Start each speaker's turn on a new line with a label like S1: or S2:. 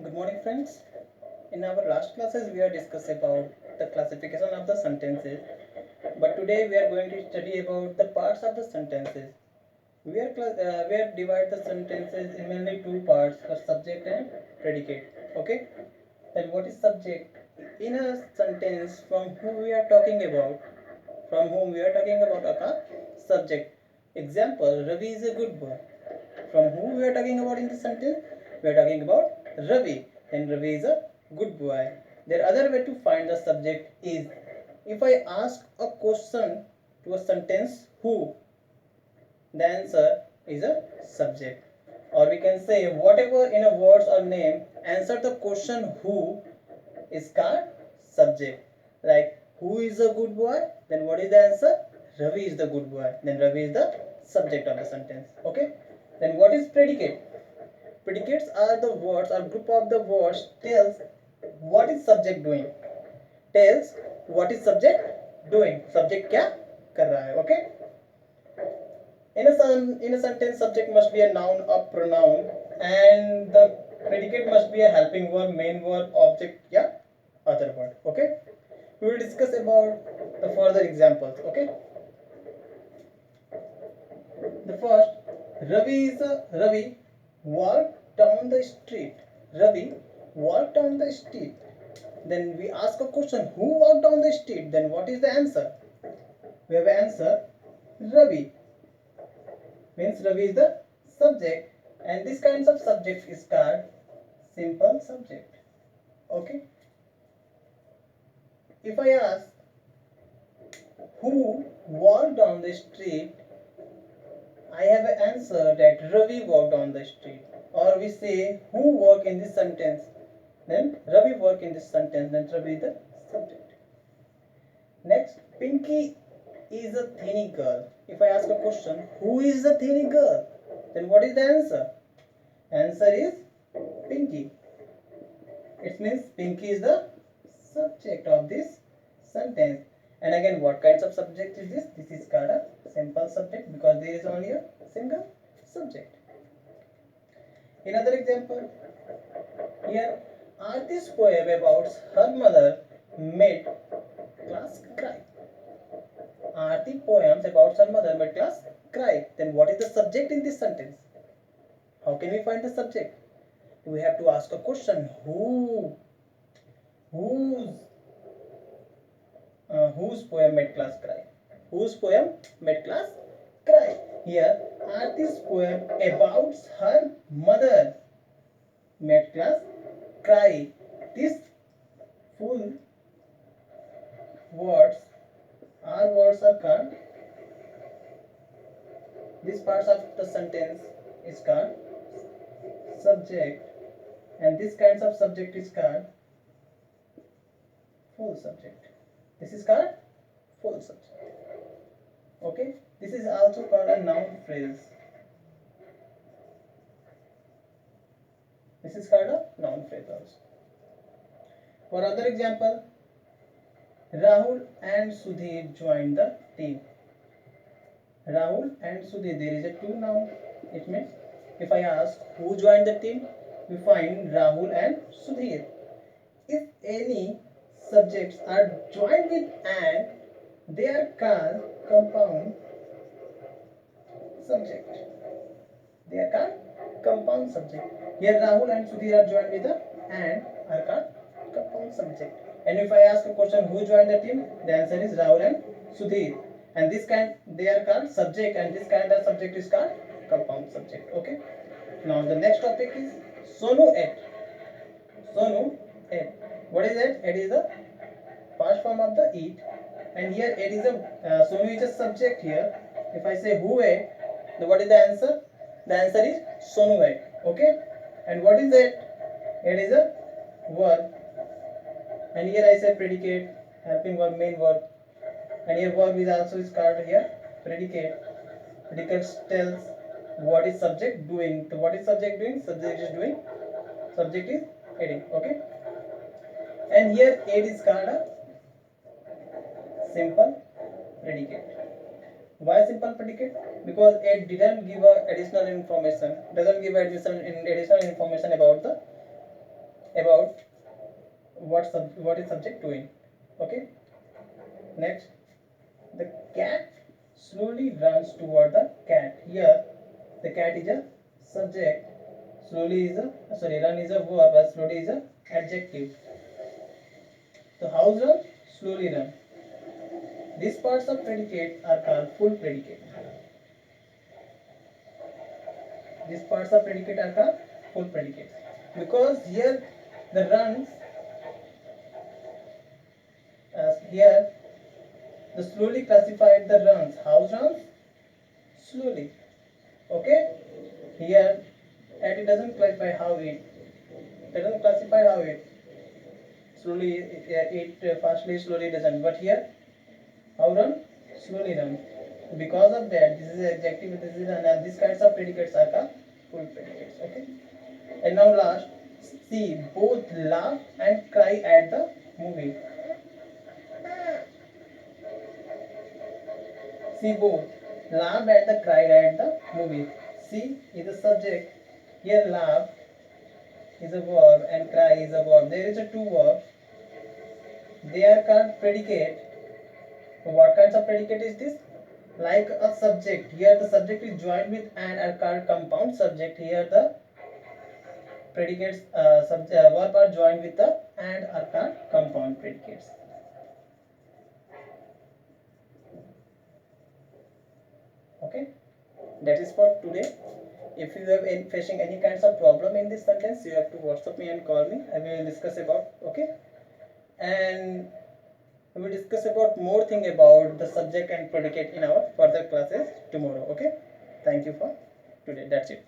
S1: Good morning, friends. In our last classes, we have discussed about the classification of the sentences, but today we are going to study about the parts of the sentences. We are divide the sentences in mainly two parts: a subject and predicate. Okay. Then what is subject? In a sentence, from who we are talking about, from whom we are talking about a subject. Example: Ravi is a good boy. From whom we are talking about in this sentence? We are talking about Ravi. And Ravi is a good boy. The other way to find the subject is if I ask a question to a sentence who, the answer is a subject. Or we can say whatever in a words or name answer the question who is called subject. Like who is a good boy? Then what is the answer? Ravi is the good boy. Then Ravi is the subject of the sentence. Okay. Then what is predicate? Predicates are the words or group of the words tells what is subject doing. Tells what is subject doing. Subject क्या कर रहा है. Okay. In a sentence, subject must be a noun or pronoun, and the predicate must be a helping verb, main verb, object, yeah, other word. Okay. We will discuss about the further examples. Okay. The first, Ravi walked down the street. Ravi walked down the street. Then we ask a question: Who walked down the street? Then what is the answer? We have an answer: Ravi. Means Ravi is the subject, and this kinds of subject is called simple subject. Okay. If I ask who walked down the street, I have an answer that Ravi walked down the street. Or we say who walked in this sentence, then Ravi walked in this sentence, then Ravi is the subject. Next, Pinky is a thin girl. If I ask a question, who is the thin girl? Then what is the answer? Answer is Pinky. It means Pinky is the subject of this sentence. And again, what kinds of subject is this? This is called a simple subject because there is only a single subject. Another example, here Aarti's poem about her mother made class cry. Aarti poems about her mother made class cry. Then what is the subject in this sentence? How can we find the subject? We have to ask a question: whose poem made class cry? Whose poem made class cry? Here, Aarti's poem about her mother made class cry. These full words are called. These parts of the sentence is called subject, and this kinds of subject is called full subject. This is called full subject. Okay. This is also called a noun phrase. This is called a noun phrase also. For other example, Rahul and Sudhir joined the team. Rahul and Sudhir, there is a two noun. It means if I ask who joined the team, we find Rahul and Sudhir. If any subjects are joined with and, they are called compound subject. They are called compound subject. Here Rahul and Sudhir are joined with a and are called compound subject. And if I ask a question who joined the team, the answer is Rahul and Sudhir. And this kind they are called subject, and this kind of subject is called compound subject. Okay. Now the next topic is Sonu ate. Sonu ate. What is it? It is the past form of the eat, and here it is a Sonu is a subject here. If I say who ate, then what is the answer? The answer is Sonu ate. Okay. And what is it? It is a verb, and here I say predicate, helping verb, main verb, and here verb is also is called here predicate. Predicate tells what is subject doing. So what is subject doing? Subject is doing. Subject is eating. Okay. And here it is called a simple predicate. Why simple predicate? Because it didn't give a additional information, doesn't give additional information about the about what is subject doing. Okay. Next, the cat slowly runs toward the cat. Here, the cat is a subject. Slowly is a run is a verb, but slowly is a adjective. The house run, slowly run. These parts of predicate are called full predicate. These parts of predicate are called full predicates. Because here the runs, here the slowly classified the runs. House runs slowly. Okay? Here and it doesn't classify how it. It doesn't classify how it. Slowly it fastly slowly doesn't. But here how run? Slowly run. Because of that, this is adjective, this is an, and these kinds of predicates are called full predicates. Okay. And now last, see both laugh and cry at the movie. See both laugh and the cry at the movie. See is the subject. Here laugh is a verb and cry is a verb. There is a two verbs. They are called predicate. What kinds of predicate is this? Like a subject. Here the subject is joined with and are called compound subject. Here the predicates verb are joined with the and are called compound predicates. Okay, that is for today. If you have facing any kinds of problem in this sentence, you have to WhatsApp me and call me. I will discuss about. Okay, and we will discuss about more thing about the subject and predicate in our further classes tomorrow. Okay, thank you for today. That's it.